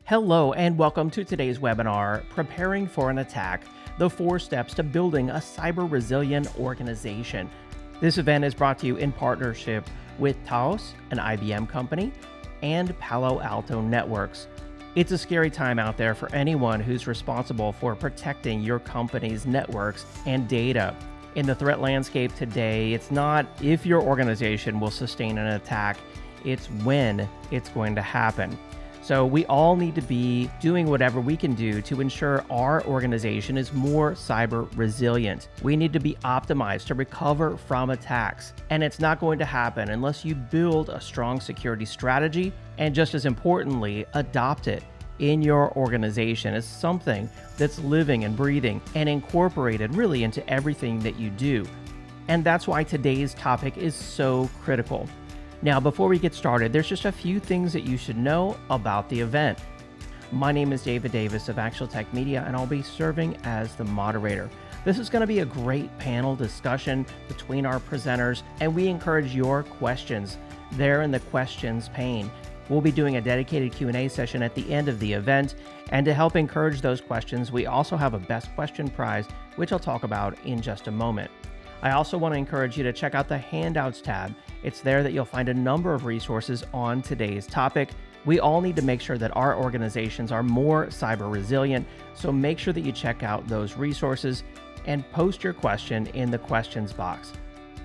Hello and welcome to today's webinar, Preparing for an Attack, the 4 Steps to Building a Cyber Resilient Organization. This event is brought to you in partnership with Taos, an IBM company, and Palo Alto Networks. It's a scary time out there for anyone who's responsible for protecting your company's networks and data. In the threat landscape today, it's not if your organization will sustain an attack, it's when it's going to happen. So we all need to be doing whatever we can do to ensure our organization is more cyber resilient. We need to be optimized to recover from attacks. And it's not going to happen unless you build a strong security strategy and, just as importantly, adopt it in your organization as something that's living and breathing and incorporated really into everything that you do. And that's why today's topic is so critical. Now, before we get started, there's just a few things that you should know about the event. My name is David Davis of ActualTech Media, and I'll be serving as the moderator. This is going to be a great panel discussion between our presenters, and we encourage your questions there in the questions pane. We'll be doing a dedicated Q&A session at the end of the event, and to help encourage those questions, we also have a Best Question prize, which I'll talk about in just a moment. I also want to encourage you to check out the Handouts tab. It's there that you'll find a number of resources on today's topic. We all need to make sure that our organizations are more cyber resilient, so make sure that you check out those resources and post your question in the questions box.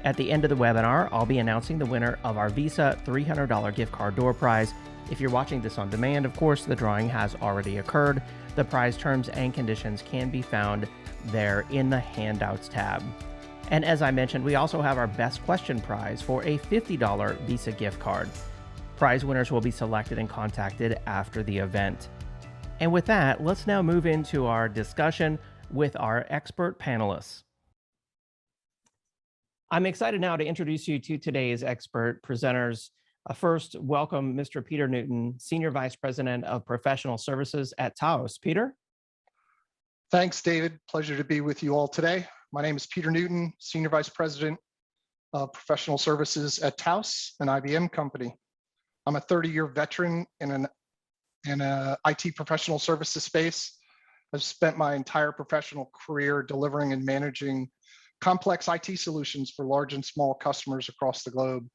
At the end of the webinar, I'll be announcing the winner of our Visa $300 gift card door prize. If you're watching this on demand, of course, the drawing has already occurred. The prize terms and conditions can be found there in the Handouts tab. And as I mentioned, we also have our Best Question prize for a $50 Visa gift card. Prize winners will be selected and contacted after the event. And with that, let's now move into our discussion with our expert panelists. I'm excited now to introduce you to today's expert presenters. First, welcome Mr. Peter Newton, Senior Vice President of Professional Services at Taos. Peter? Thanks, David. Pleasure to be with you all today. My name is Peter Newton, Senior Vice President of Professional Services at Taos, an IBM company. I'm a 30-year veteran in an IT professional services space. I've spent my entire professional career delivering and managing complex IT solutions for large and small customers across the globe.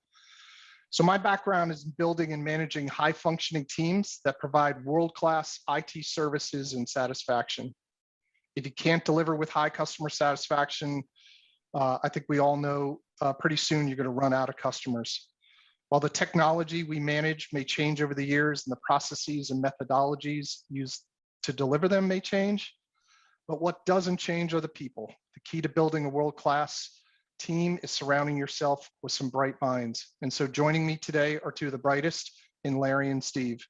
So my background is in building and managing high-functioning teams that provide world-class IT services and satisfaction. If you can't deliver with high customer satisfaction, I think we all know pretty soon you're going to run out of customers. While the technology we manage may change over the years and the processes and methodologies used to deliver them may change, but what doesn't change are the people. The key to building a world-class team is surrounding yourself with some bright minds. And so joining me today are two of the brightest in Larry and Steve.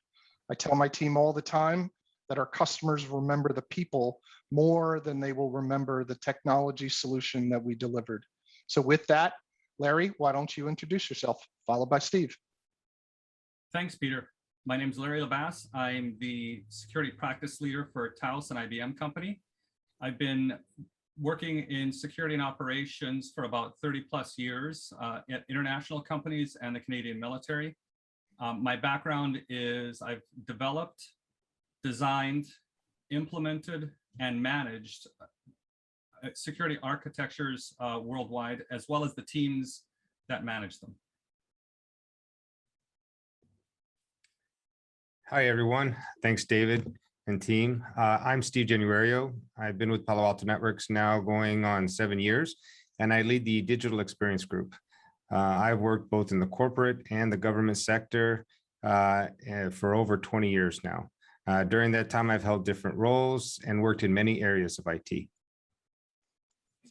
I tell my team all the time that our customers remember the people more than they will remember the technology solution that we delivered. So with that, Larry, why don't you introduce yourself, followed by Steve. Thanks, Peter. My name is Larry LaBas. I'm the security practice leader for Taos and IBM Company. I've been working in security and operations for about 30 plus years at international companies and the Canadian military. My background is I've developed, designed, implemented, and managed security architectures worldwide, as well as the teams that manage them. Hi, everyone. Thanks, David and team. I'm Steve Januario. I've been with Palo Alto Networks now going on 7 years, and I lead the digital experience group. I've worked both in the corporate and the government sector for over 20 years now. During that time, I've held different roles and worked in many areas of IT.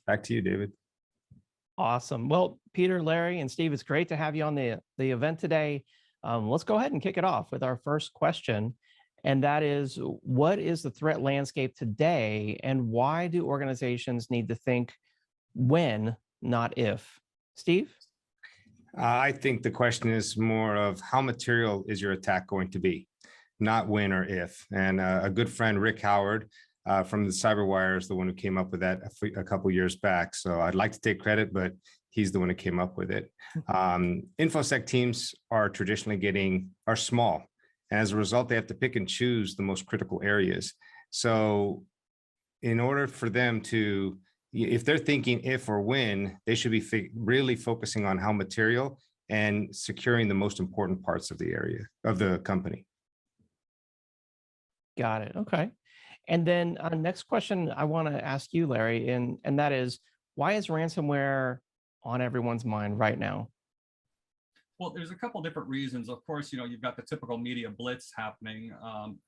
Back to you, David. Awesome. Well, Peter, Larry, and Steve, it's great to have you on the event today. Let's go ahead and kick it off with our first question. And that is, what is the threat landscape today, and why do organizations need to think when, not if? Steve? I think the question is more of how material is your attack going to be, not when or if. And a good friend, Rick Howard from the CyberWire, is the one who came up with that a couple years back. So I'd like to take credit, but he's the one who came up with it. InfoSec teams are traditionally small And as a result, they have to pick and choose the most critical areas. So in order for them to, if they're thinking if or when, they should be really focusing on how material and securing the most important parts of the area of the company. Got it. Okay. And then next question I want to ask you, Larry, and that is, why is ransomware on everyone's mind right now? Well, there's a couple different reasons. Of course, you've got the typical media blitz happening,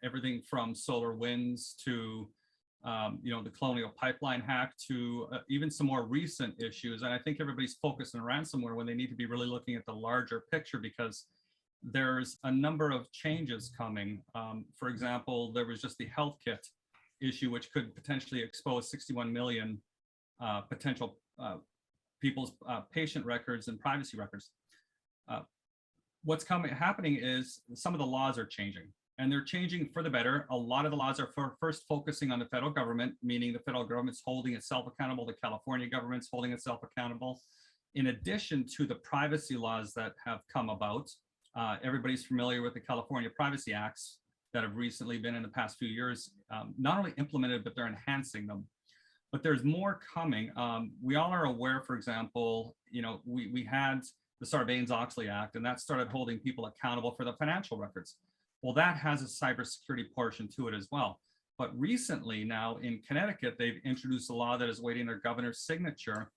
everything from solar winds to, the Colonial Pipeline hack to even some more recent issues. And I think everybody's focused on ransomware when they need to be really looking at the larger picture, because there's a number of changes coming. For example, there was just the health kit issue, which could potentially expose 61 million potential people's patient records and privacy records. What's happening is some of the laws are changing, and they're changing for the better. A lot of the laws are first focusing on the federal government, meaning the federal government's holding itself accountable, the California government's holding itself accountable, in addition to the privacy laws that have come about. Everybody's familiar with the California Privacy Acts that have recently been in the past few years, not only implemented, but they're enhancing them. But there's more coming. We all are aware, for example, we had the Sarbanes-Oxley Act, and that started holding people accountable for the financial records. Well, that has a cybersecurity portion to it as well. But recently now in Connecticut, they've introduced a law that is waiting their governor's signature,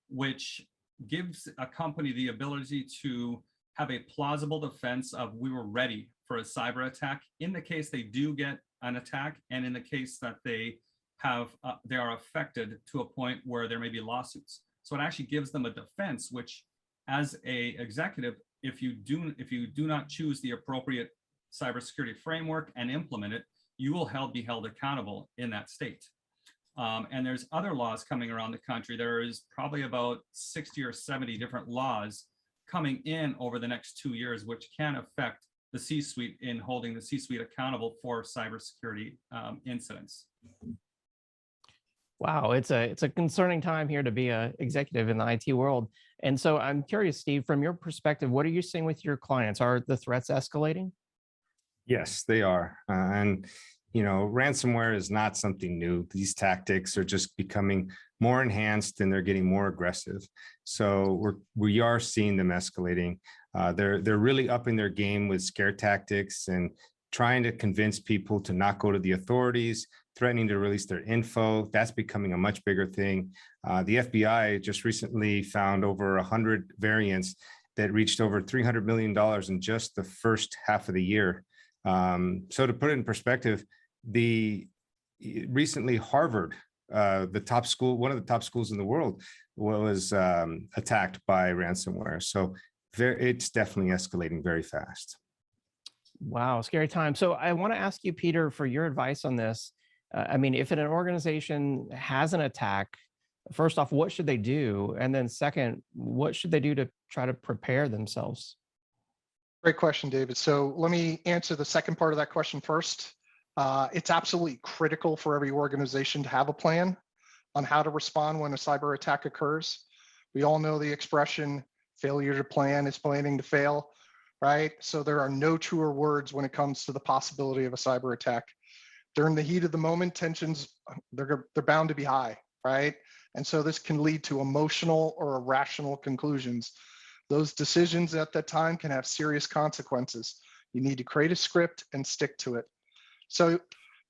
which gives a company the ability to have a plausible defense of we were ready for a cyber attack in the case they do get an attack, and in the case that they are affected to a point where there may be lawsuits. So it actually gives them a defense, which as a executive, if you do not choose the appropriate cybersecurity framework and implement it, you will be held accountable in that state. And there's other laws coming around the country. There is probably about 60 or 70 different laws coming in over the next 2 years, which can affect the C-suite in holding the C-suite accountable for cybersecurity incidents. Wow, it's a concerning time here to be an executive in the IT world. And so I'm curious, Steve, from your perspective, what are you seeing with your clients? Are the threats escalating? Yes, they are. And ransomware is not something new. These tactics are just becoming more enhanced, and they're getting more aggressive. So we are seeing them escalating. They're really upping their game with scare tactics and trying to convince people to not go to the authorities, threatening to release their info. That's becoming a much bigger thing. The FBI just recently found over 100 variants that reached over $300 million in just the first half of the year. So to put it in perspective, recently Harvard, the top school, one of the top schools in the world, was attacked by ransomware. So it's definitely escalating very fast. Wow, scary time. So I want to ask you, Peter, for your advice on this. I mean, if an organization has an attack, first off, what should they do? And then second, what should they do to try to prepare themselves? Great question, David. So let me answer the second part of that question first. It's absolutely critical for every organization to have a plan on how to respond when a cyber attack occurs. We all know the expression, failure to plan is planning to fail, right? So there are no truer words when it comes to the possibility of a cyber attack. During the heat of the moment, tensions, they're bound to be high, right? And so this can lead to emotional or irrational conclusions. Those decisions at that time can have serious consequences. You need to create a script and stick to it. So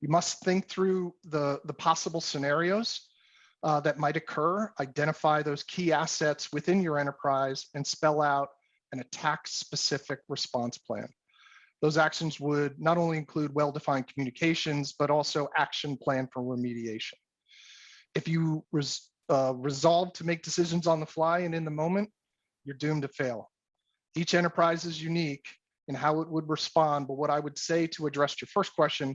you must think through the possible scenarios that might occur, identify those key assets within your enterprise, and spell out an attack-specific response plan. Those actions would not only include well-defined communications, but also action plan for remediation. If you resolve to make decisions on the fly and in the moment, you're doomed to fail. Each enterprise is unique in how it would respond, but what I would say to address your first question,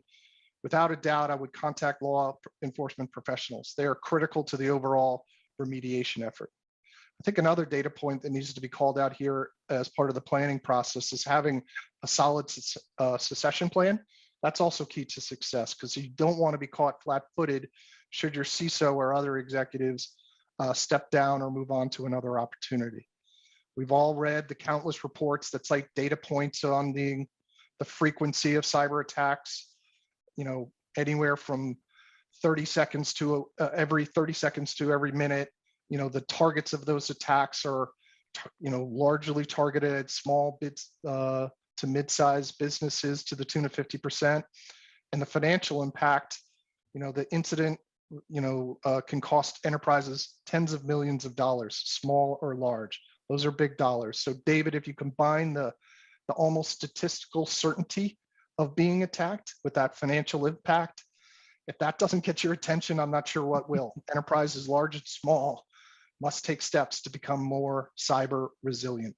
without a doubt, I would contact law enforcement professionals. They are critical to the overall remediation effort. I think another data point that needs to be called out here as part of the planning process is having a solid succession plan. That's also key to success, because you don't want to be caught flat-footed should your CISO or other executives step down or move on to another opportunity. We've all read the countless reports that cite data points on the the frequency of cyber attacks, anywhere from 30 seconds to every 30 seconds to every minute. The targets of those attacks are, largely targeted at small to mid-sized businesses to the tune of 50%. And the financial impact, the incident, can cost enterprises tens of millions of dollars, small or large. Those are big dollars. So David, if you combine the almost statistical certainty of being attacked with that financial impact, if that doesn't get your attention, I'm not sure what will. Enterprises large and small must take steps to become more cyber resilient.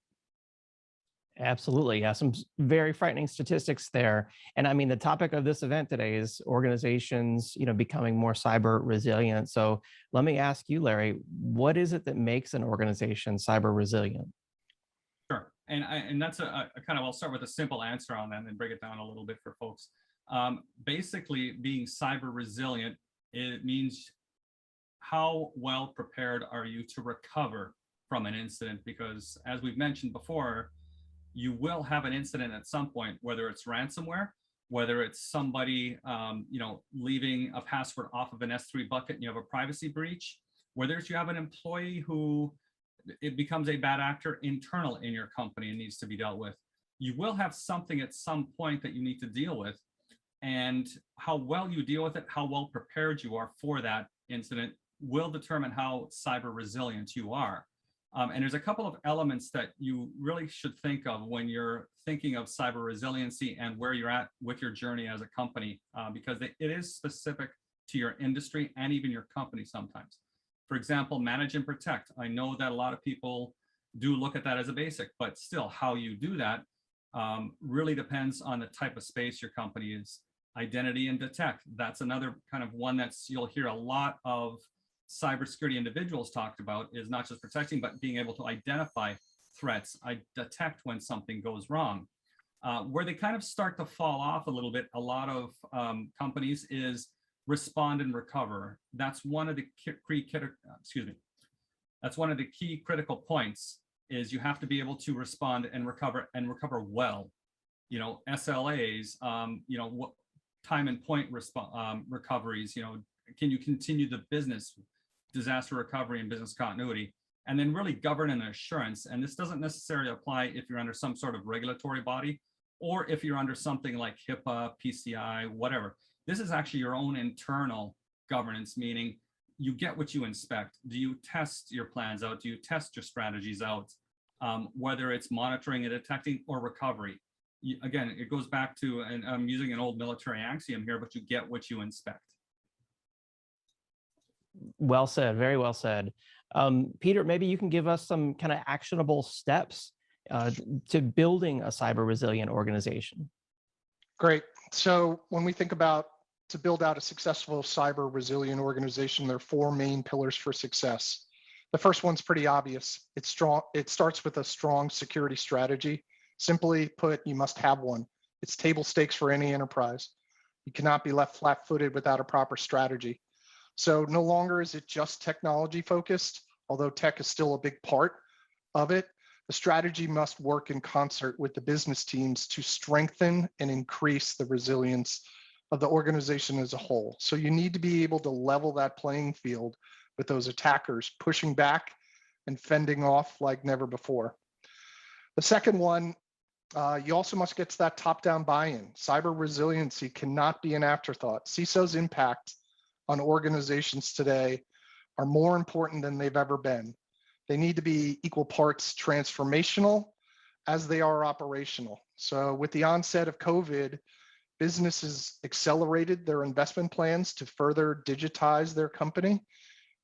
Absolutely. Yeah, some very frightening statistics there. And I mean, the topic of this event today is organizations, becoming more cyber resilient. So let me ask you, Larry, what is it that makes an organization cyber resilient? Sure. And that's a kind of, I'll start with a simple answer on that and then break it down a little bit for folks. Basically, being cyber resilient, it means how well prepared are you to recover from an incident? Because as we've mentioned before, you will have an incident at some point, whether it's ransomware, whether it's somebody, leaving a password off of an S3 bucket and you have a privacy breach, whether it's you have an employee who it becomes a bad actor internal in your company and needs to be dealt with. You will have something at some point that you need to deal with, and how well you deal with it, how well prepared you are for that incident will determine how cyber resilient you are. And there's a couple of elements that you really should think of when you're thinking of cyber resiliency and where you're at with your journey as a company, because it is specific to your industry and even your company sometimes. For example, manage and protect. I know that a lot of people do look at that as a basic, but still how you do that really depends on the type of space your company is. Identity and detect. That's another kind of one you'll hear a lot of cybersecurity individuals talked about, is not just protecting, but being able to identify threats, detect when something goes wrong. Where they kind of start to fall off a little bit, a lot of companies, is respond and recover. That's one of the that's one of the key critical points, is you have to be able to respond and recover well. SLAs, what time and point recoveries, can you continue the business, disaster recovery and business continuity, and then really govern and assurance. And this doesn't necessarily apply if you're under some sort of regulatory body or if you're under something like HIPAA, PCI, whatever. This is actually your own internal governance, meaning you get what you inspect. Do you test your plans out? Do you test your strategies out? Whether it's monitoring and detecting or recovery. Again, it goes back to, and I'm using an old military axiom here, but you get what you inspect. Well said. Very well said. Peter, maybe you can give us some kind of actionable steps to building a cyber resilient organization. Great. So when we think about to build out a successful cyber resilient organization, there are four main pillars for success. The first one's pretty obvious. It's strong. It starts with a strong security strategy. Simply put, you must have one. It's table stakes for any enterprise. You cannot be left flat-footed without a proper strategy. So no longer is it just technology focused, although tech is still a big part of it. The strategy must work in concert with the business teams to strengthen and increase the resilience of the organization as a whole. So you need to be able to level that playing field with those attackers, pushing back and fending off like never before. The second one, you also must get to that top-down buy-in. Cyber resiliency cannot be an afterthought. CISO's impact on organizations today are more important than they've ever been. They need to be equal parts transformational as they are operational. So with the onset of COVID, businesses accelerated their investment plans to further digitize their company.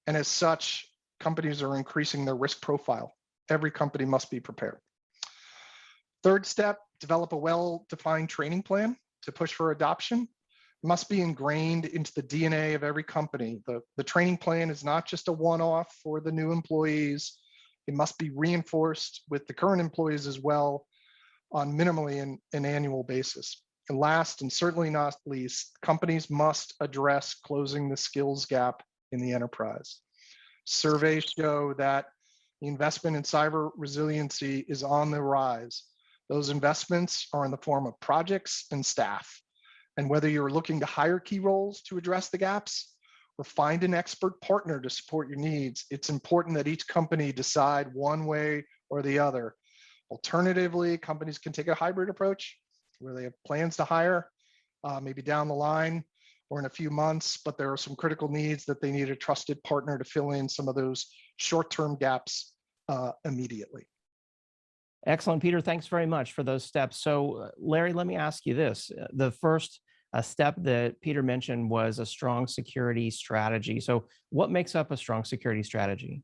And as such, companies are increasing their risk profile. Every company must be prepared. Third step, develop a well-defined training plan to push for adoption. It must be ingrained into the DNA of every company. The training plan is not just a one-off for the new employees. It must be reinforced with the current employees as well on minimally an annual basis. And last, and certainly not least, companies must address closing the skills gap in the enterprise. Surveys show that the investment in cyber resiliency is on the rise. Those investments are in the form of projects and staff. And whether you're looking to hire key roles to address the gaps or find an expert partner to support your needs, it's important that each company decide one way or the other. Alternatively, companies can take a hybrid approach where they have plans to hire maybe down the line or in a few months, but there are some critical needs that they need a trusted partner to fill in some of those short-term gaps immediately. Excellent, Peter. Thanks very much for those steps. So, Larry, let me ask you this. The first step that Peter mentioned was a strong security strategy. So what makes up a strong security strategy?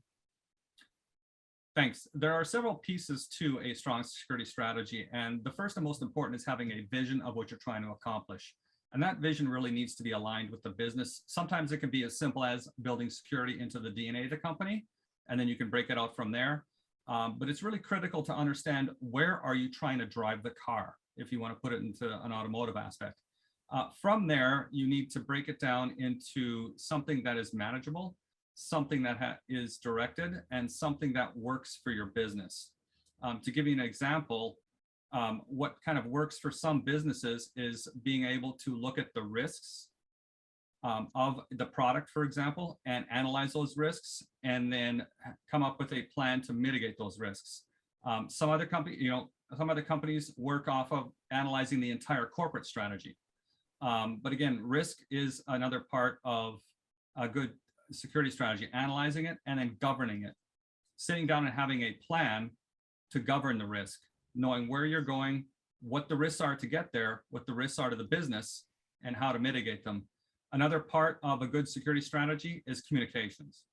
Thanks. There are several pieces to a strong security strategy. And the first and most important is having a vision of what you're trying to accomplish. And that vision really needs to be aligned with the business. Sometimes it can be as simple as building security into the DNA of the company, and then you can break it out from there. But it's really critical to understand where are you trying to drive the car, if you want to put it into an automotive aspect. From there, you need to break it down into something that is manageable, something that is directed, and something that works for your business. To give you an example, what kind of works for some businesses is being able to look at the risks of the product, for example, and analyze those risks, and then come up with a plan to mitigate those risks. Some other companies work off of analyzing the entire corporate strategy. But again, risk is another part of a good security strategy, analyzing it and then governing it, sitting down and having a plan to govern the risk, knowing where you're going, what the risks are to get there, what the risks are to the business, and how to mitigate them. Another part of a good security strategy is communications.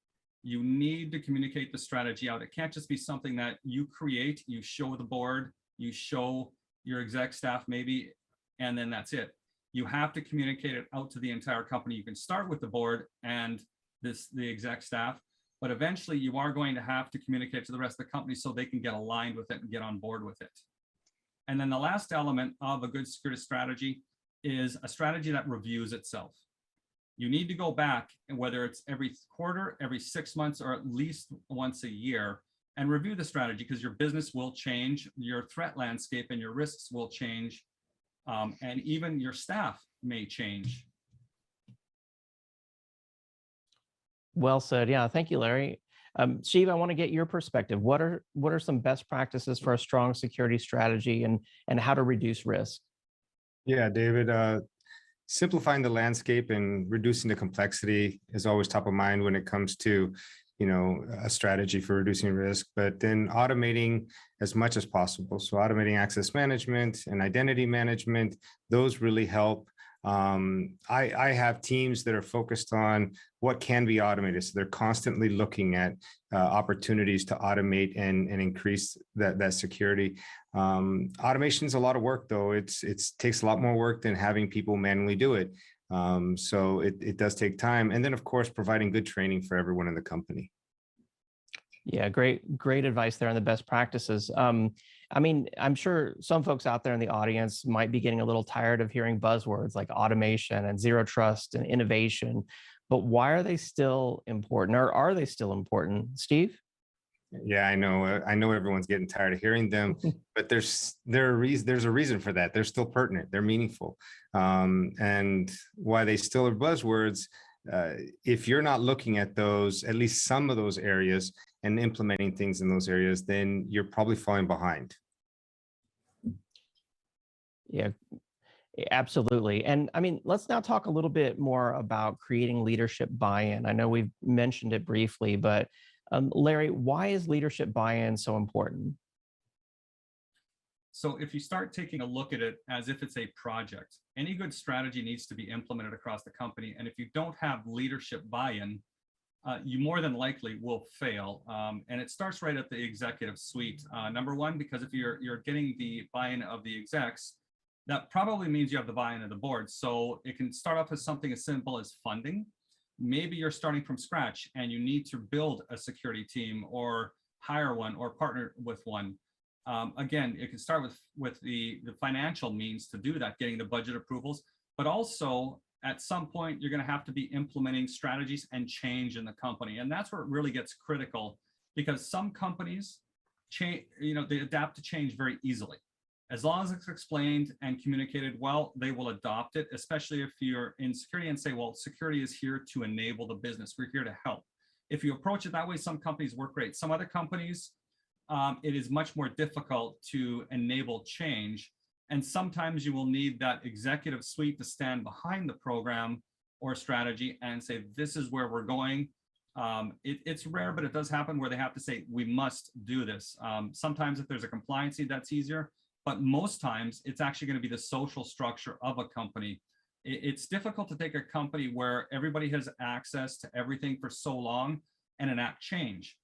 You need to communicate the strategy out. It can't just be something that you create, you show the board, you show your exec staff maybe, and then that's it. You have to communicate it out to the entire company. You can start with the board and the exec staff, but eventually you are going to have to communicate to the rest of the company so they can get aligned with it and get on board with it. And then the last element of a good security strategy is a strategy that reviews itself. You need to go back, and whether it's every quarter, every 6 months, or at least once a year, and review the strategy, because your business will change, your threat landscape and your risks will change, and even your staff may change. Well said. Yeah, thank you, Larry. Steve, I want to get your perspective. What are some best practices for a strong security strategy and how to reduce risk? Yeah, David, simplifying the landscape and reducing the complexity is always top of mind when it comes to, a strategy for reducing risk, but then automating as much as possible. So automating access management and identity management, those really help. I have teams that are focused on what can be automated. So they're constantly looking at opportunities to automate and increase that security. Automation is a lot of work, though. It takes a lot more work than having people manually do it. So it does take time. And then, of course, providing good training for everyone in the company. Yeah, great advice there on the best practices. I mean, I'm sure some folks out there in the audience might be getting a little tired of hearing buzzwords like automation and zero trust and innovation, but why are they still important, or are they still important, Steve? Yeah, I know everyone's getting tired of hearing them, but there's a reason for that. They're still pertinent. They're meaningful. And why they still are buzzwords, if you're not looking at those, at least some of those areas, and implementing things in those areas, then you're probably falling behind. Yeah, absolutely. And I mean, let's now talk a little bit more about creating leadership buy-in. I know we've mentioned it briefly, but Larry, why is leadership buy-in so important? So if you start taking a look at it as if it's a project, any good strategy needs to be implemented across the company. And if you don't have leadership buy-in, you more than likely will fail. And it starts right at the executive suite. Number one, because if you're getting the buy-in of the execs, that probably means you have the buy-in of the board. So it can start off as something as simple as funding. Maybe you're starting from scratch and you need to build a security team or hire one or partner with one. Again, it can start with the financial means to do that, getting the budget approvals, but also at some point you're going to have to be implementing strategies and change in the company. And that's where it really gets critical, because some companies change, they adapt to change very easily. As long as it's explained and communicated well, they will adopt it, especially if you're in security and say, well, security is here to enable the business. We're here to help. If you approach it that way, some companies work great. Some other companies, it is much more difficult to enable change. And sometimes you will need that executive suite to stand behind the program or strategy and say, this is where we're going. It's rare, but it does happen where they have to say, we must do this. Sometimes if there's a compliancy, that's easier. But most times it's actually going to be the social structure of a company. It's difficult to take a company where everybody has access to everything for so long and enact change.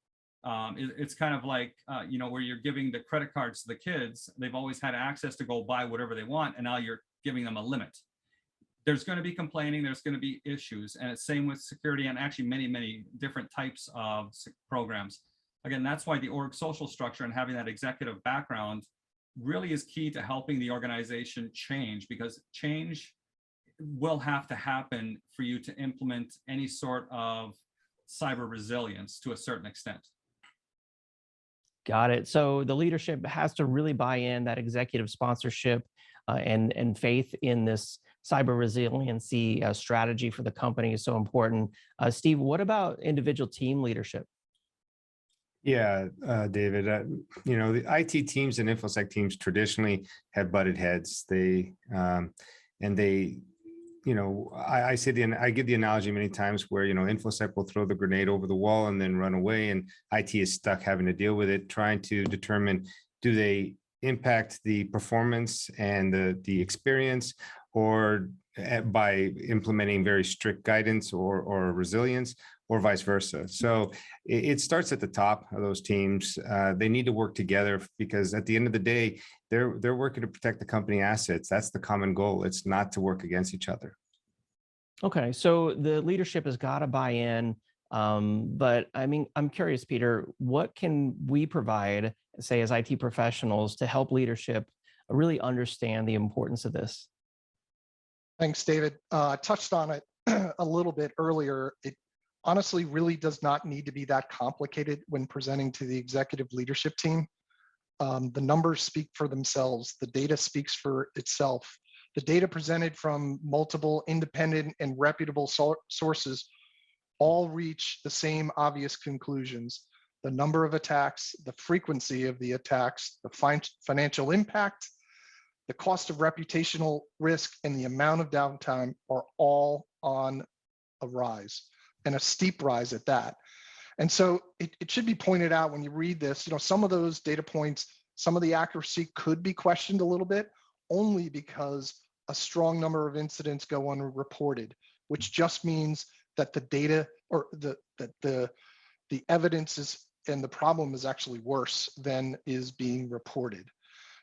It's kind of like, where you're giving the credit cards to the kids. They've always had access to go buy whatever they want, and now you're giving them a limit. There's going to be complaining, there's going to be issues, and it's same with security and actually many, many different types of programs. Again, that's why the org social structure and having that executive background really is key to helping the organization change, because change will have to happen for you to implement any sort of cyber resilience to a certain extent. Got it. So the leadership has to really buy in, that executive sponsorship and faith in this cyber resiliency strategy for the company is so important. Steve, what about individual team leadership? Yeah, David, the IT teams and InfoSec teams traditionally have butted heads. I give the analogy many times where, InfoSec will throw the grenade over the wall and then run away, and IT is stuck having to deal with it, trying to determine, do they impact the performance and the experience, or by implementing very strict guidance or resilience, or vice versa. So it starts at the top of those teams. They need to work together, because at the end of the day, they're working to protect the company assets. That's the common goal. It's not to work against each other. Okay, so the leadership has got to buy in. But I mean, I'm curious, Peter, what can we provide, say, as IT professionals to help leadership really understand the importance of this? Thanks, David. I touched on it a little bit earlier. It honestly really does not need to be that complicated when presenting to the executive leadership team. The numbers speak for themselves. The data speaks for itself. The data presented from multiple independent and reputable sources all reach the same obvious conclusions. The number of attacks, the frequency of the attacks, the financial impact, the cost of reputational risk, and the amount of downtime are all on a rise, and a steep rise at that. And so it should be pointed out when you read this, some of those data points, some of the accuracy could be questioned a little bit, only because a strong number of incidents go unreported, which just means that the data or the evidence is, and the problem is actually worse than is being reported.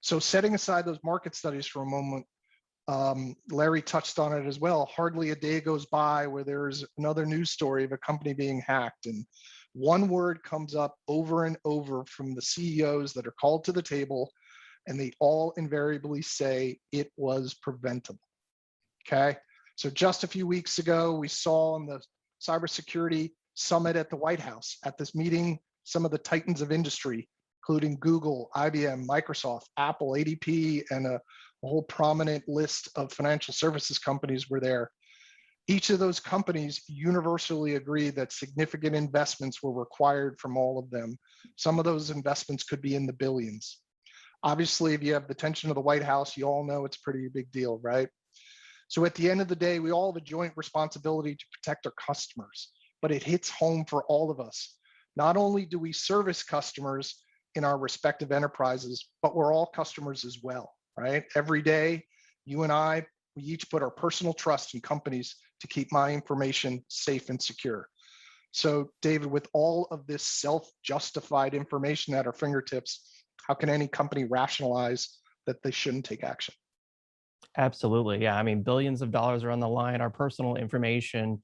So setting aside those market studies for a moment, Larry touched on it as well. Hardly a day goes by where there's another news story of a company being hacked, and one word comes up over and over from the CEOs that are called to the table, and they all invariably say it was preventable. Okay, so just a few weeks ago, we saw on the cybersecurity summit at the White House, at this meeting, some of the titans of industry, including Google, IBM, Microsoft, Apple, ADP, and a whole prominent list of financial services companies were there. Each of those companies universally agreed that significant investments were required from all of them. Some of those investments could be in the billions. Obviously, if you have the attention of the White House, you all know it's a pretty big deal, right? So at the end of the day, we all have a joint responsibility to protect our customers, but it hits home for all of us. Not only do we service customers in our respective enterprises, but we're all customers as well, right? Every day, you and I, we each put our personal trust in companies to keep my information safe and secure. So David, with all of this self-justified information at our fingertips, how can any company rationalize that they shouldn't take action? Absolutely. Yeah. I mean, billions of dollars are on the line, our personal information.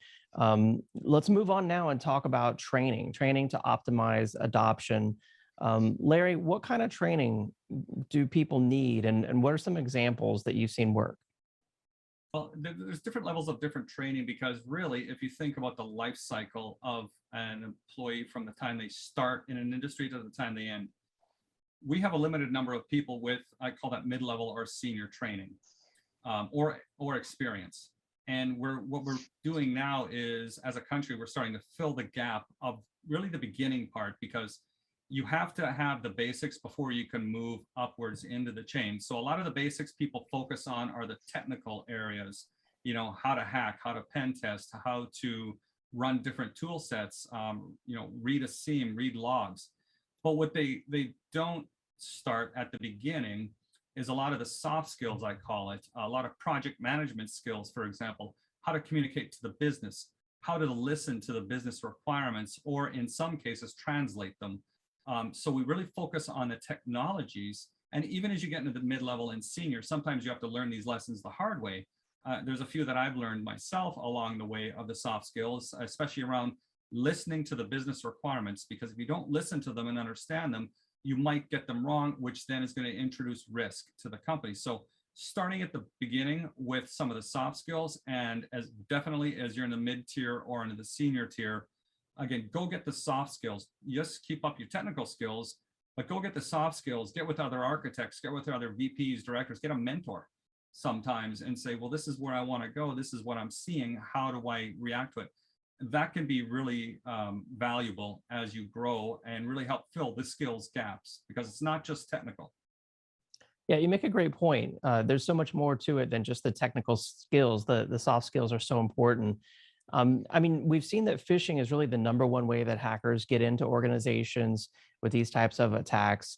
Let's move on now and talk about training to optimize adoption. Larry, what kind of training do people need, and what are some examples that you've seen work? Well, there's different levels of different training, because really, if you think about the life cycle of an employee from the time they start in an industry to the time they end, we have a limited number of people with, I call that mid-level or senior training or experience. And what we're doing now is, as a country, we're starting to fill the gap of really the beginning part, because you have to have the basics before you can move upwards into the chain. So a lot of the basics people focus on are the technical areas, you know, how to hack, how to pen test, how to run different tool sets, you know, read a SIEM, read logs. But what they don't start at the beginning is a lot of the soft skills, I call it, a lot of project management skills, for example, how to communicate to the business, how to listen to the business requirements, or in some cases, translate them. So we really focus on the technologies. And even as you get into the mid-level and senior, sometimes you have to learn these lessons the hard way. There's a few that I've learned myself along the way of the soft skills, especially around listening to the business requirements, because if you don't listen to them and understand them, you might get them wrong, which then is going to introduce risk to the company. So starting at the beginning with some of the soft skills, and as definitely as you're in the mid-tier or into the senior tier, again, go get the soft skills. Yes, keep up your technical skills, but go get the soft skills, get with other architects, get with other VPs, directors, get a mentor sometimes and say, well, this is where I want to go. This is what I'm seeing. How do I react to it? That can be really valuable as you grow and really help fill the skills gaps, because it's not just technical. Yeah, you make a great point. There's so much more to it than just the technical skills. The soft skills are so important. I mean, we've seen that phishing is really the #1 way that hackers get into organizations with these types of attacks.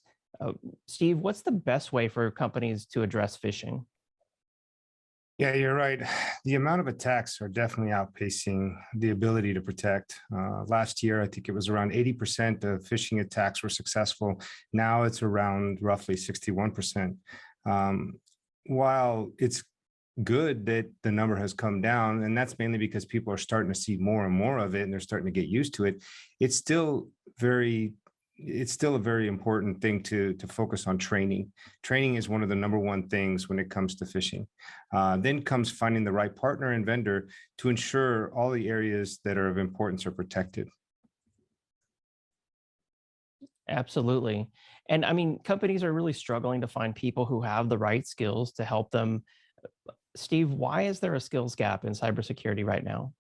Steve, what's the best way for companies to address phishing? Yeah, you're right. The amount of attacks are definitely outpacing the ability to protect. Last year, I think it was around 80% of phishing attacks were successful. Now it's around roughly 61%. While it's good that the number has come down, and that's mainly because people are starting to see more and more of it and they're starting to get used to it, it's still a very important thing to focus on training. Training is one of the #1 things when it comes to phishing. Then comes finding the right partner and vendor to ensure all the areas that are of importance are protected. Absolutely. And I mean, companies are really struggling to find people who have the right skills to help them. Steve, why is there a skills gap in cybersecurity right now?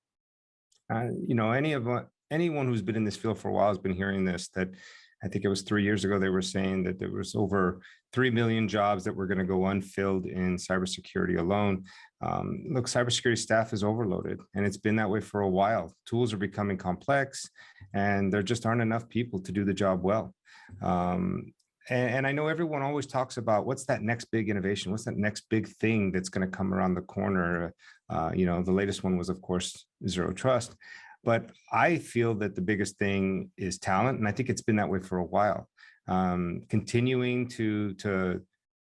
You know, anyone who's been in this field for a while has been hearing this, that I think it was 3 years ago, they were saying that there was over 3 million jobs that were going to go unfilled in cybersecurity alone. Look, cybersecurity staff is overloaded, and it's been that way for a while. Tools are becoming complex, and there just aren't enough people to do the job well. And I know everyone always talks about what's that next big innovation, what's that next big thing that's going to come around the corner. You know, the latest one was, of course, zero trust. But I feel that the biggest thing is talent, and I think it's been that way for a while. Continuing to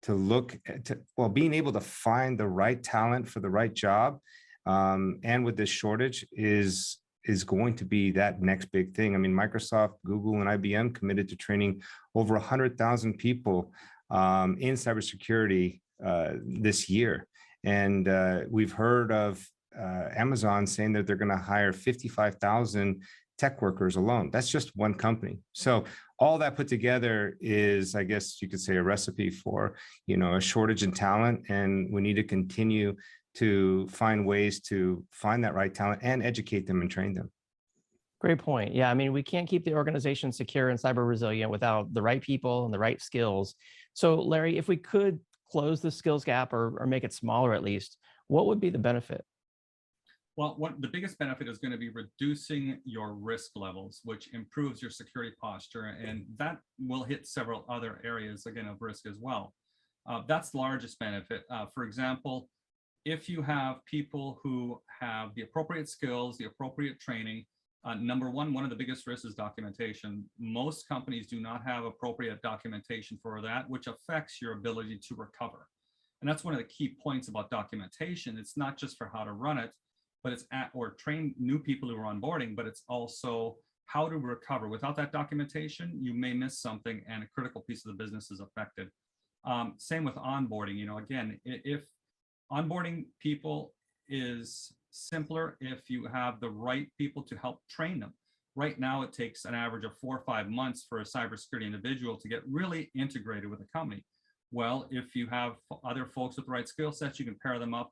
look at, well, being able to find the right talent for the right job, and with this shortage is going to be that next big thing. I mean, Microsoft, Google, and IBM committed to training over 100,000 people in cybersecurity this year, and we've heard of Amazon saying that they're going to hire 55,000 tech workers alone. That's just one company. So all that put together is, I guess you could say, a recipe for, you know, a shortage in talent, and we need to continue to find ways to find that right talent and educate them and train them. Great point. Yeah, I mean, we can't keep the organization secure and cyber resilient without the right people and the right skills. So, Larry, if we could close the skills gap or make it smaller at least, what would be the benefit? Well, the biggest benefit is going to be reducing your risk levels, which improves your security posture, and that will hit several other areas, again, of risk as well. That's the largest benefit. For example, if you have people who have the appropriate skills, the appropriate training, one of the biggest risks is documentation. Most companies do not have appropriate documentation for that, which affects your ability to recover. And that's one of the key points about documentation. It's not just for how to run it, but it's or train new people who are onboarding, but it's also how to recover. Without that documentation, you may miss something and a critical piece of the business is affected. Same with onboarding. You know, again, if onboarding people is simpler if you have the right people to help train them. Right now, it takes an average of 4 or 5 months for a cybersecurity individual to get really integrated with a company. Well, if you have other folks with the right skill sets, you can pair them up,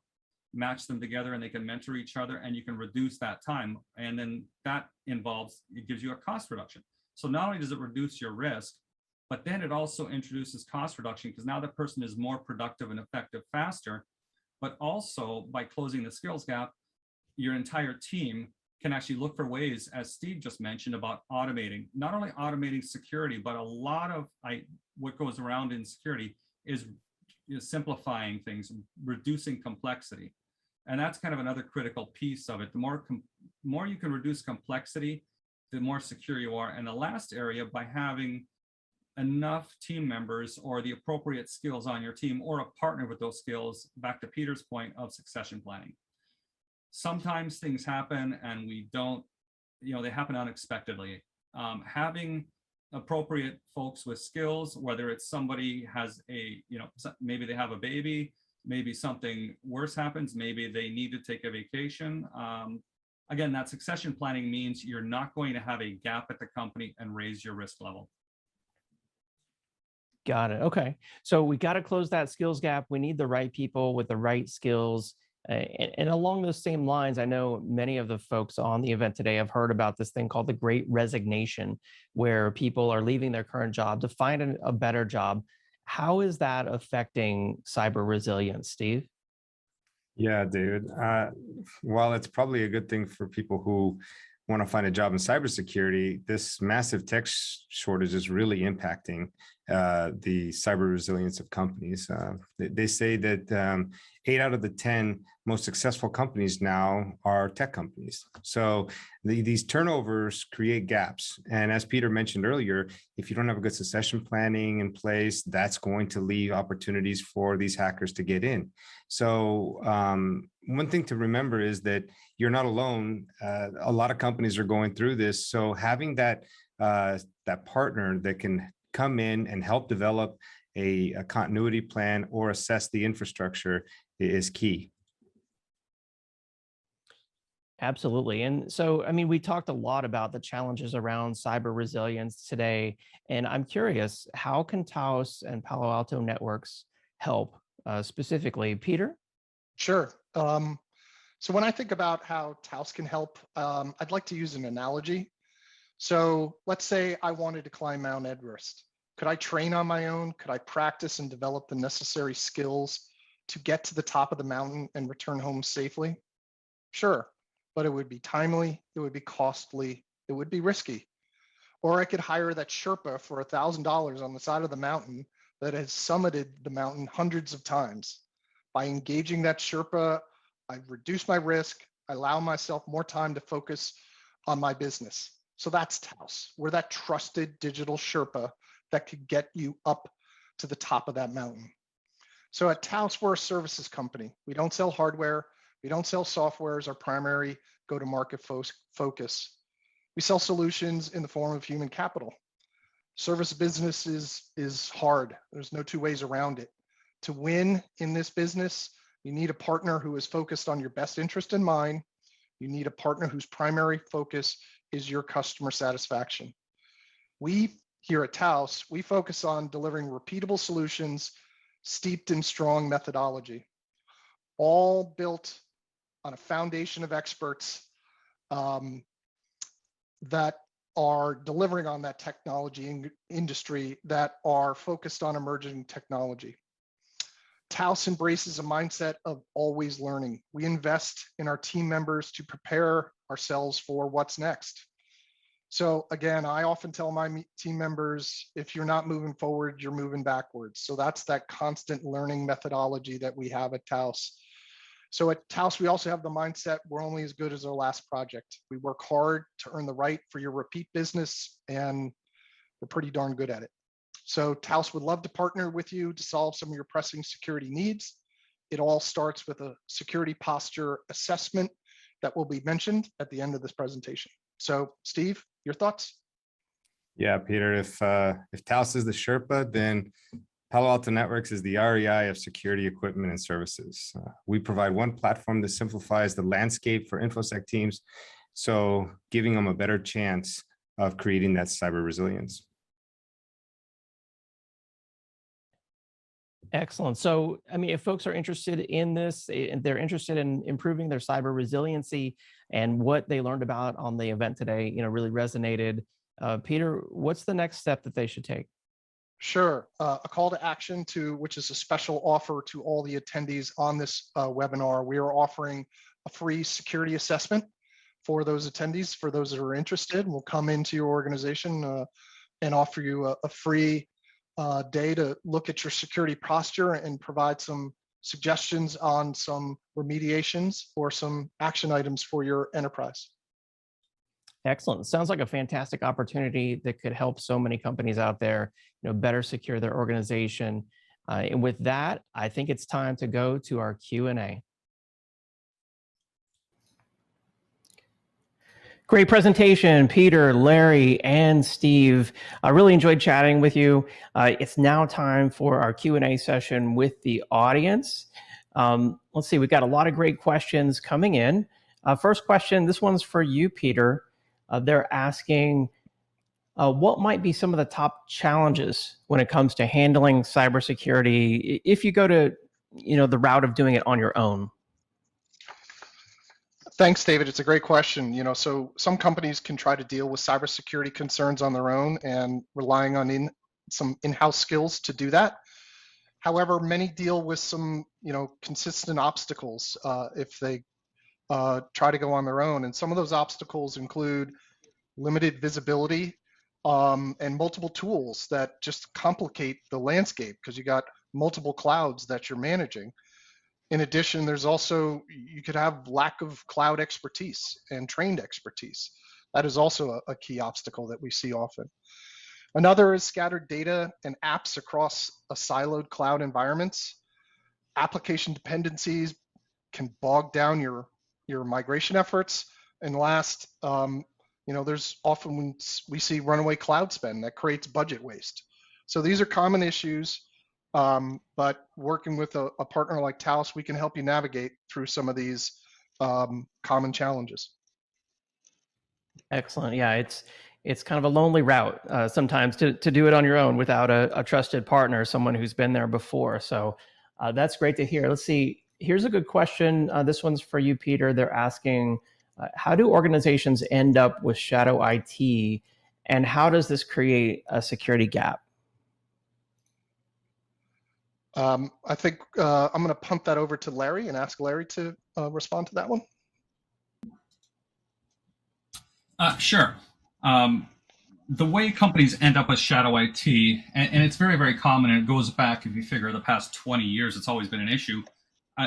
match them together, and they can mentor each other, and you can reduce that time. And then that involves, it gives you a cost reduction. So not only does it reduce your risk, but then it also introduces cost reduction because now the person is more productive and effective faster. But also by closing the skills gap, your entire team can actually look for ways, as Steve just mentioned, about automating, not only automating security, but a lot of what goes around in security is simplifying things, reducing complexity. And that's kind of another critical piece of it. The more you can reduce complexity, the more secure you are. And the last area, by having enough team members or the appropriate skills on your team or a partner with those skills, back to Peter's point of succession planning. Sometimes things happen and we don't, they happen unexpectedly. Having appropriate folks with skills, whether it's somebody has maybe they have a baby, maybe something worse happens, maybe they need to take a vacation. Again, that succession planning means you're not going to have a gap at the company and raise your risk level. Got it. Okay. So we got to close that skills gap. We need the right people with the right skills. And along those same lines, I know many of the folks on the event today have heard about this thing called the Great Resignation, where people are leaving their current job to find a better job. How is that affecting cyber resilience, Steve? Yeah, David. While it's probably a good thing for people who want to find a job in cybersecurity, this massive tech shortage is really impacting the cyber resilience of companies. They say that 8 out of the 10 most successful companies now are tech companies. So these turnovers create gaps. And as Peter mentioned earlier, if you don't have a good succession planning in place, that's going to leave opportunities for these hackers to get in. So one thing to remember is that you're not alone. A lot of companies are going through this. So having that partner that can come in and help develop a continuity plan or assess the infrastructure is key. Absolutely. And so, I mean, we talked a lot about the challenges around cyber resilience today. And I'm curious, how can Taos and Palo Alto Networks help specifically? Peter? Sure. So when I think about how Taos can help, I'd like to use an analogy. So let's say I wanted to climb Mount Everest. Could I train on my own? Could I practice and develop the necessary skills to get to the top of the mountain and return home safely? Sure, but it would be timely, it would be costly, it would be risky. Or I could hire that Sherpa for $1,000 on the side of the mountain that has summited the mountain hundreds of times. By engaging that Sherpa, I reduce my risk, I allow myself more time to focus on my business. So that's Taos. We're that trusted digital Sherpa that could get you up to the top of that mountain. So at Taos, we're a services company. We don't sell hardware. We don't sell software as our primary go-to-market focus. We sell solutions in the form of human capital. Service business is hard. There's no two ways around it. To win in this business, you need a partner who is focused on your best interest in mind. You need a partner whose primary focus is your customer satisfaction. We here at Taos, we focus on delivering repeatable solutions steeped in strong methodology, all built on a foundation of experts that are delivering on that technology industry that are focused on emerging technology. Taos embraces a mindset of always learning. We invest in our team members to prepare ourselves for what's next. So again, I often tell my team members, if you're not moving forward, you're moving backwards. So that's that constant learning methodology that we have at Taos. So at Taos, we also have the mindset, we're only as good as our last project. We work hard to earn the right for your repeat business, and we're pretty darn good at it. So Taos would love to partner with you to solve some of your pressing security needs. It all starts with a security posture assessment that will be mentioned at the end of this presentation. So Steve, your thoughts? Yeah, Peter, if Taos is the Sherpa, then Palo Alto Networks is the REI of security equipment and services. We provide one platform that simplifies the landscape for InfoSec teams So giving them a better chance of creating that cyber resilience. Excellent. So, I mean, if folks are interested in this, and they're interested in improving their cyber resiliency, and what they learned about on the event today, really resonated. Peter, what's the next step that they should take? Sure. A call to action which is a special offer to all the attendees on this webinar. We are offering a free security assessment for those attendees, for those that are interested. We'll come into your organization and offer you a free day to look at your security posture and provide some suggestions on some remediations or some action items for your enterprise. Excellent. Sounds like a fantastic opportunity that could help so many companies out there, better secure their organization. And with that, I think it's time to go to our Q&A. Great presentation, Peter, Larry, and Steve. I really enjoyed chatting with you. It's now time for our Q&A session with the audience. Let's see, we've got a lot of great questions coming in. First question, this one's for you, Peter. They're asking, what might be some of the top challenges when it comes to handling cybersecurity if you go to, the route of doing it on your own? Thanks, David. It's a great question. So some companies can try to deal with cybersecurity concerns on their own and relying on some in-house skills to do that. However, many deal with some, consistent obstacles if they try to go on their own. And some of those obstacles include limited visibility and multiple tools that just complicate the landscape because you got multiple clouds that you're managing. In addition, you could have lack of cloud expertise and trained expertise. That is also a key obstacle that we see often. Another is scattered data and apps across a siloed cloud environments. Application dependencies can bog down your migration efforts. And last, there's often when we see runaway cloud spend that creates budget waste. So these are common issues. But working with a partner like Taos, we can help you navigate through some of these common challenges. Excellent. Yeah, it's kind of a lonely route sometimes to do it on your own without a trusted partner, someone who's been there before. So that's great to hear. Let's see. Here's a good question. This one's for you, Peter. They're asking, how do organizations end up with shadow IT, and how does this create a security gap? I think I'm going to punt that over to Larry and ask Larry to respond to that one. Sure. The way companies end up with shadow IT, and it's very, very common, and it goes back, if you figure the past 20 years, it's always been an issue,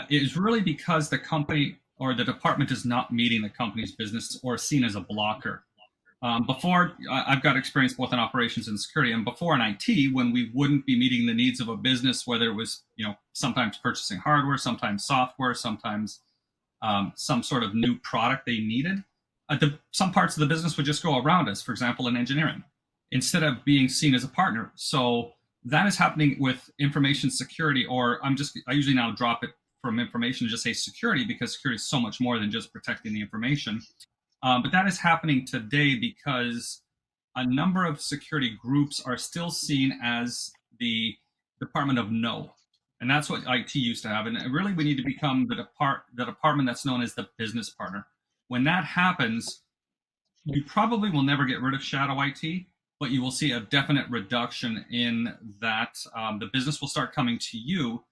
is really because the company or the department is not meeting the company's business or seen as a blocker. Before, I've got experience both in operations and security, and before in IT, when we wouldn't be meeting the needs of a business, whether it was, sometimes purchasing hardware, sometimes software, sometimes some sort of new product they needed, some parts of the business would just go around us, for example, in engineering, instead of being seen as a partner. So that is happening with information security, or I usually now drop it from information and just say security, because security is so much more than just protecting the information. But that is happening today because a number of security groups are still seen as the department of no. And that's what IT used to have. And really, we need to become the department that's known as the business partner. When that happens, you probably will never get rid of shadow IT, but you will see a definite reduction in that. The business will start coming to you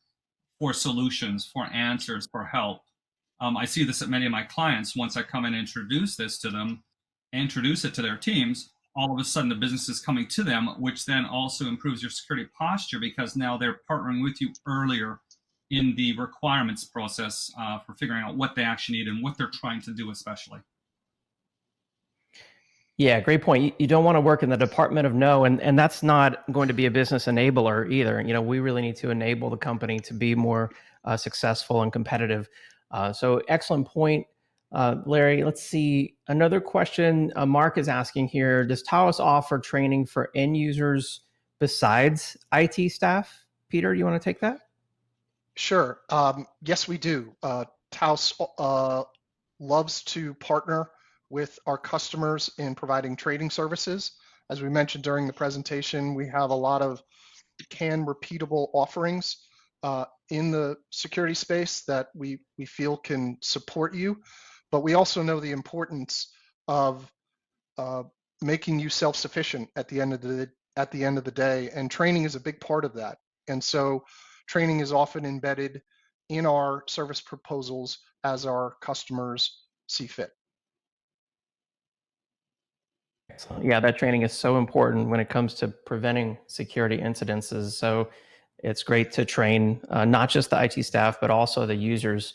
for solutions, for answers, for help. I see this at many of my clients. Once I come and introduce this to them, introduce it to their teams, all of a sudden the business is coming to them, which then also improves your security posture because now they're partnering with you earlier in the requirements process for figuring out what they actually need and what they're trying to do especially. Yeah, great point. You don't want to work in the department of no, and that's not going to be a business enabler either. We really need to enable the company to be more successful and competitive. So excellent point, Larry. Let's see. Another question Mark is asking here. Does Taos offer training for end users besides IT staff? Peter, you want to take that? Sure. Yes, we do. Taos loves to partner with our customers in providing trading services. As we mentioned during the presentation, we have a lot of repeatable offerings in the security space that we feel can support you. But we also know the importance of making you self-sufficient at the end of the day, and training is a big part of that. And so training is often embedded in our service proposals as our customers see fit. Excellent. Yeah, that training is so important when it comes to preventing security incidences. So it's great to train not just the IT staff, but also the users.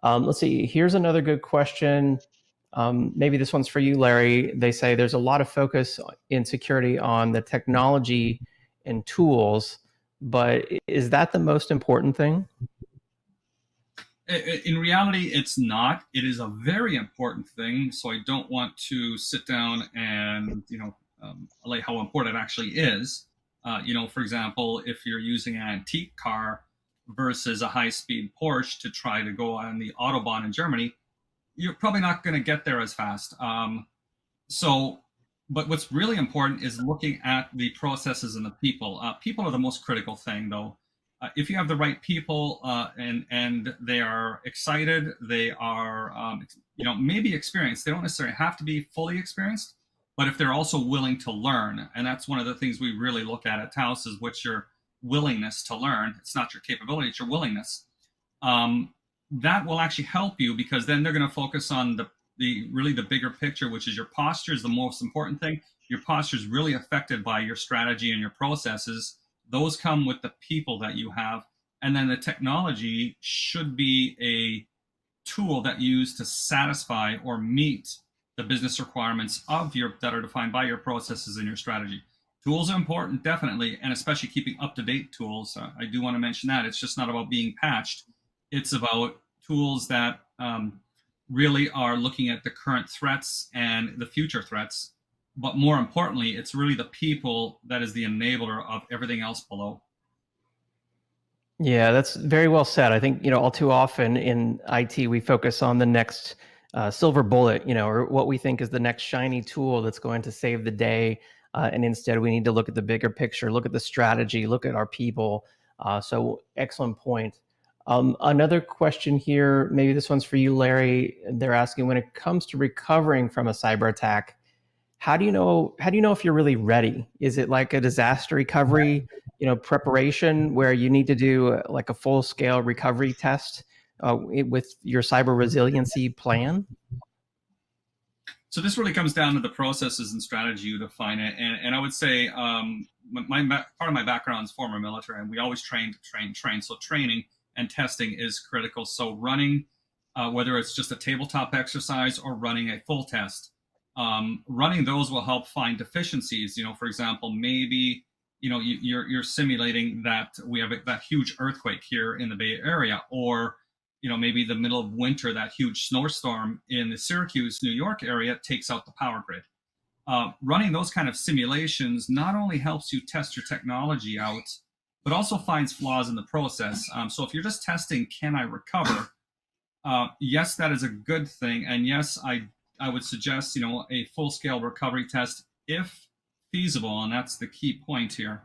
Let's see, here's another good question. Maybe this one's for you, Larry. They say there's a lot of focus in security on the technology and tools, but is that the most important thing? In reality, it's not. It is a very important thing. So I don't want to sit down and lay how important it actually is. For example, if you're using an antique car versus a high-speed Porsche to try to go on the Autobahn in Germany, you're probably not going to get there as fast. But what's really important is looking at the processes and the people. People are the most critical thing, though. If you have the right people and they are excited, they are maybe experienced. They don't necessarily have to be fully experienced, but if they're also willing to learn, and that's one of the things we really look at Taos is what's your willingness to learn. It's not your capability, it's your willingness. That will actually help you, because then they're going to focus on really the bigger picture, which is your posture is the most important thing. Your posture is really affected by your strategy and your processes. Those come with the people that you have. And then the technology should be a tool that you use to satisfy or meet the business requirements that are defined by your processes and your strategy. Tools are important, definitely, and especially keeping up-to-date tools. I do want to mention that. It's just not about being patched. It's about tools that really are looking at the current threats and the future threats. But more importantly, it's really the people that is the enabler of everything else below. Yeah, that's very well said. I think, all too often in IT, we focus on the next silver bullet, or what we think is the next shiny tool that's going to save the day. And instead, we need to look at the bigger picture, look at the strategy, look at our people. So excellent point. Another question here, maybe this one's for you, Larry. They're asking, when it comes to recovering from a cyber attack, how do you know if you're really ready? Is it like a disaster recovery, preparation where you need to do like a full scale recovery test with your cyber resiliency plan? So this really comes down to the processes and strategy you define it. And I would say part of my background is former military, and we always train. So training and testing is critical. So running, whether it's just a tabletop exercise or running a full test, running those will help find deficiencies. For example, maybe you're simulating that we have that huge earthquake here in the Bay Area, or maybe the middle of winter, that huge snowstorm in the Syracuse, New York area takes out the power grid. Running those kind of simulations not only helps you test your technology out, but also finds flaws in the process. So if you're just testing, can I recover? Yes, that is a good thing. And yes, I would suggest, a full-scale recovery test if feasible, and that's the key point here.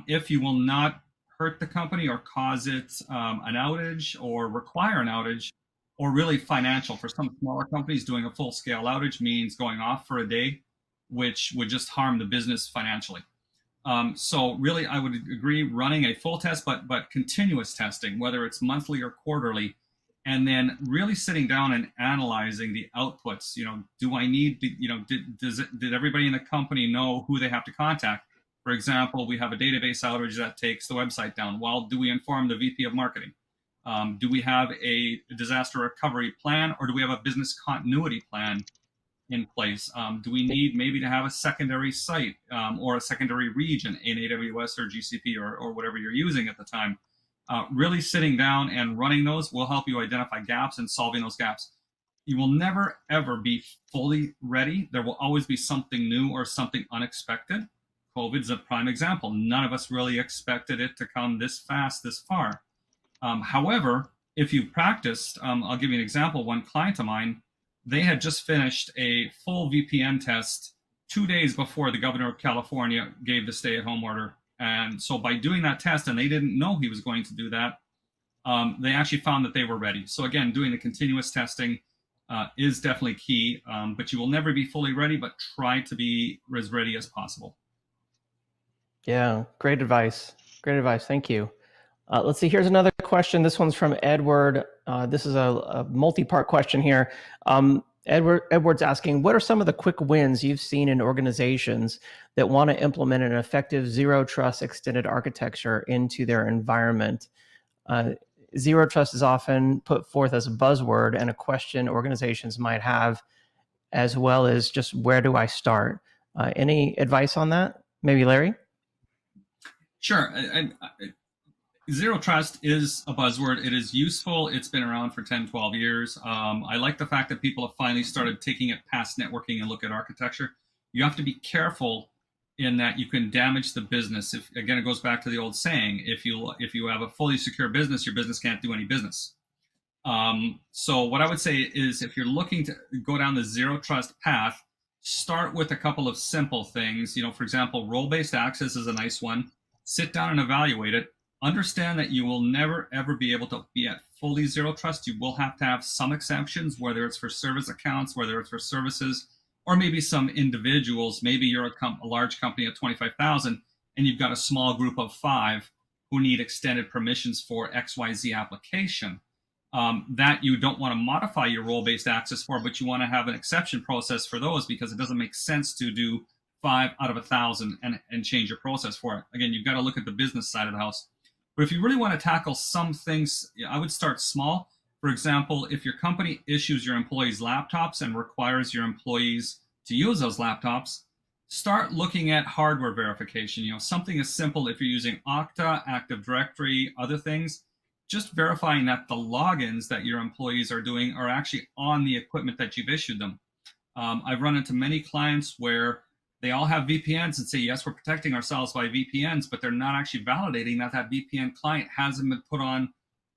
If you will not hurt the company or cause it an outage or require an outage, or really financial. For some smaller companies, doing a full-scale outage means going off for a day, which would just harm the business financially. So really, I would agree running a full test, but continuous testing, whether it's monthly or quarterly, and then really sitting down and analyzing the outputs. Do I need, did everybody in the company know who they have to contact? For example, we have a database outage that takes the website down. Well, do we inform the VP of marketing? Do we have a disaster recovery plan, or do we have a business continuity plan in place? Do we need maybe to have a secondary site or a secondary region in AWS or GCP or whatever you're using at the time? Really sitting down and running those will help you identify gaps and solving those gaps. You will never, ever be fully ready. There will always be something new or something unexpected. COVID's a prime example. None of us really expected it to come this fast, this far. However, if you've practiced, I'll give you an example. One client of mine, they had just finished a full VPN test 2 days before the governor of California gave the stay-at-home order. And so by doing that test, and they didn't know he was going to do that, they actually found that they were ready. So again, doing the continuous testing is definitely key, but you will never be fully ready, but try to be as ready as possible. Yeah, great advice. Great advice. Thank you. Let's see. Here's another question. This one's from Edward. This is a multi-part question here. Edward's asking, what are some of the quick wins you've seen in organizations that want to implement an effective zero trust extended architecture into their environment? Zero trust is often put forth as a buzzword and a question organizations might have, as well as just where do I start? Any advice on that? Maybe Larry? Sure. Zero trust is a buzzword. It is useful. It's been around for 10, 12 years. I like the fact that people have finally started taking it past networking and look at architecture. You have to be careful in that you can damage the business. If, again, it goes back to the old saying, if you have a fully secure business, your business can't do any business. So what I would say is, if you're looking to go down the zero trust path, start with a couple of simple things. For example, role-based access is a nice one. Sit down and evaluate it. Understand that you will never, ever be able to be at fully zero trust. You will have to have some exceptions, whether it's for service accounts, whether it's for services, or maybe some individuals. Maybe you're a large company of 25,000 and you've got a small group of 5 who need extended permissions for XYZ application. That you don't want to modify your role-based access for, but you want to have an exception process for those, because it doesn't make sense to do 5 out of 1,000 and change your process for it. Again, you've got to look at the business side of the house. But if you really want to tackle some things, I would start small. For example, if your company issues your employees laptops and requires your employees to use those laptops, start looking at hardware verification. Something as simple, if you're using Okta, Active Directory, other things, just verifying that the logins that your employees are doing are actually on the equipment that you've issued them. I've run into many clients where they all have VPNs and say, yes, we're protecting ourselves by VPNs, but they're not actually validating that that VPN client hasn't been put on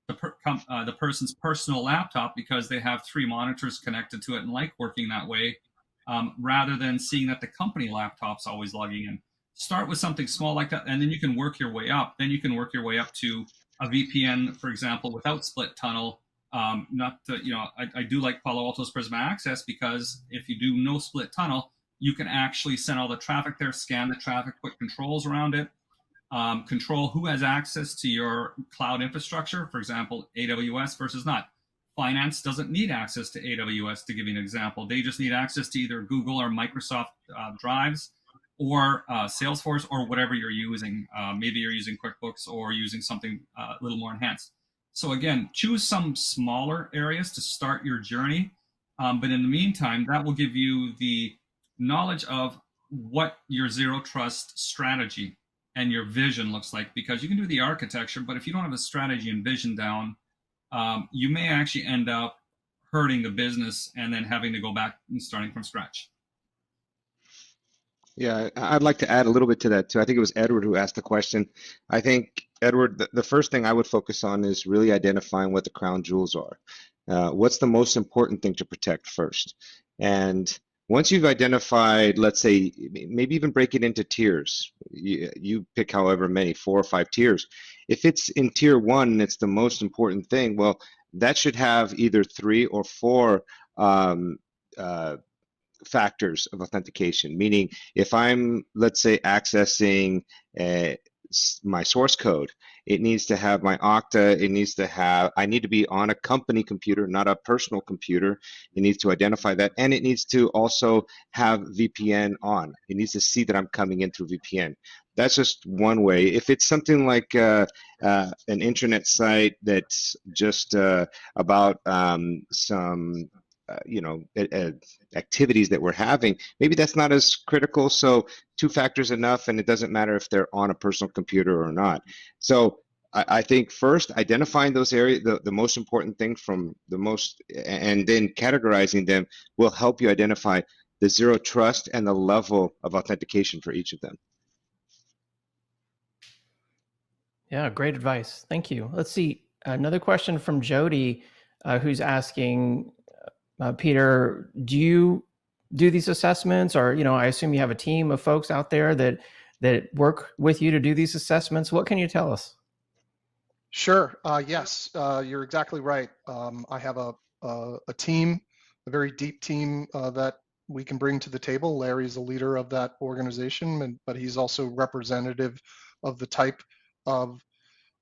the person's personal laptop, because they have 3 monitors connected to it and like working that way, rather than seeing that the company laptop's always logging in. Start with something small like that, and then you can work your way up. Then you can work your way up to a VPN, for example, without split tunnel. I do like Palo Alto's Prisma Access, because if you do no split tunnel, you can actually send all the traffic there, scan the traffic, put controls around it, control who has access to your cloud infrastructure, for example, AWS versus not. Finance doesn't need access to AWS, to give you an example. They just need access to either Google or Microsoft drives, or Salesforce, or whatever you're using. Maybe you're using QuickBooks or using something a little more enhanced. So again, choose some smaller areas to start your journey. But in the meantime, that will give you the knowledge of what your zero trust strategy and your vision looks like, because you can do the architecture, but if you don't have a strategy and vision down, you may actually end up hurting the business and then having to go back and starting from scratch. Yeah, I'd like to add a little bit to that too. I think it was Edward who asked the question. I think, Edward, the first thing I would focus on is really identifying what the crown jewels are. What's the most important thing to protect first? And once you've identified, let's say, maybe even break it into tiers. You pick however many, 4 or 5 tiers. If it's in tier 1 and it's the most important thing, well, that should have either 3 or 4 factors of authentication. Meaning, if I'm, let's say, accessing my source code, it needs to have my Okta, I need to be on a company computer, not a personal computer. It needs to identify that, and it needs to also have VPN on. It needs to see that I'm coming in through VPN. That's just one way. If it's something like an intranet site that's just about some activities that we're having, maybe that's not as critical. So 2 factors enough, and it doesn't matter if they're on a personal computer or not. So I think first identifying those areas, the most important thing from the most, and then categorizing them will help you identify the zero trust and the level of authentication for each of them. Yeah, great advice. Thank you. Let's see. Another question from Jody, who's asking, Peter, do you do these assessments, or I assume you have a team of folks out there that work with you to do these assessments? What can you tell us? Sure. Yes, you're exactly right. I have a team, a very deep team that we can bring to the table. Larry's the leader of that organization, but he's also representative of the type of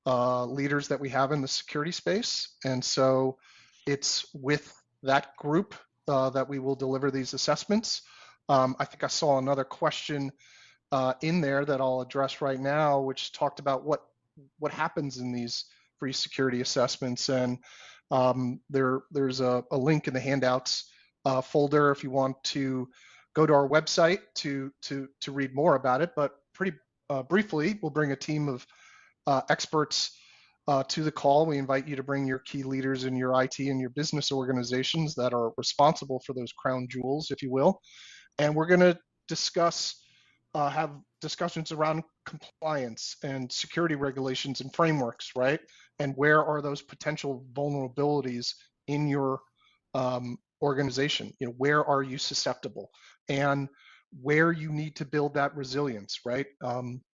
leaders that we have in the security space. And so it's with that group that we will deliver these assessments. I think I saw another question in there that I'll address right now, which talked about what happens in these free security assessments. And there's a link in the handouts folder if you want to go to our website to read more about it. But pretty briefly, we'll bring a team of experts to the call. We invite you to bring your key leaders in your IT and your business organizations that are responsible for those crown jewels, if you will. And we're going to have discussions around compliance and security regulations and frameworks, right? And where are those potential vulnerabilities in your organization? Where are you susceptible? And where you need to build that resilience, right?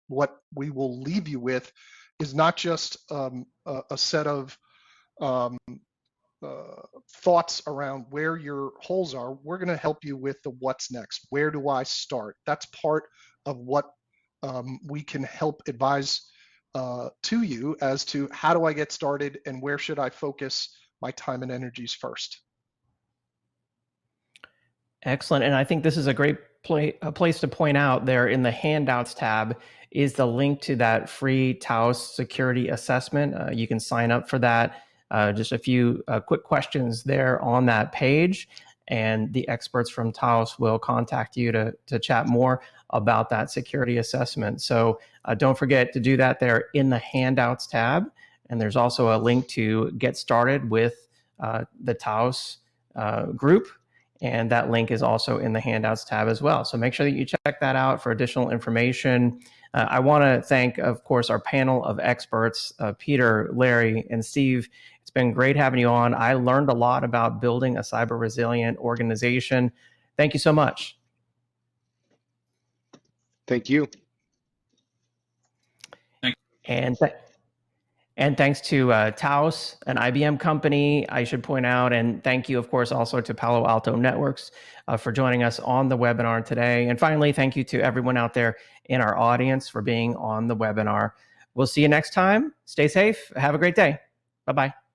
What we will leave you with is not just a set of thoughts around where your holes are. We're going to help you with the what's next. Where do I start? That's part of what we can help advise to you as to how do I get started and where should I focus my time and energies first. Excellent. And I think this is a great place to point out there in the handouts tab is the link to that free Taos security assessment. You can sign up for that. Just a few quick questions there on that page, and the experts from Taos will contact you to chat more about that security assessment. So don't forget to do that there in the handouts tab. And there's also a link to get started with the Taos group. And that link is also in the handouts tab as well. So make sure that you check that out for additional information. I want to thank, of course, our panel of experts, Peter, Larry, and Steve. It's been great having you on. I learned a lot about building a cyber resilient organization. Thank you so much. Thank you. And thanks to Taos, an IBM company, I should point out, and thank you, of course, also to Palo Alto Networks for joining us on the webinar today. And finally, thank you to everyone out there in our audience for being on the webinar. We'll see you next time. Stay safe. Have a great day. Bye-bye.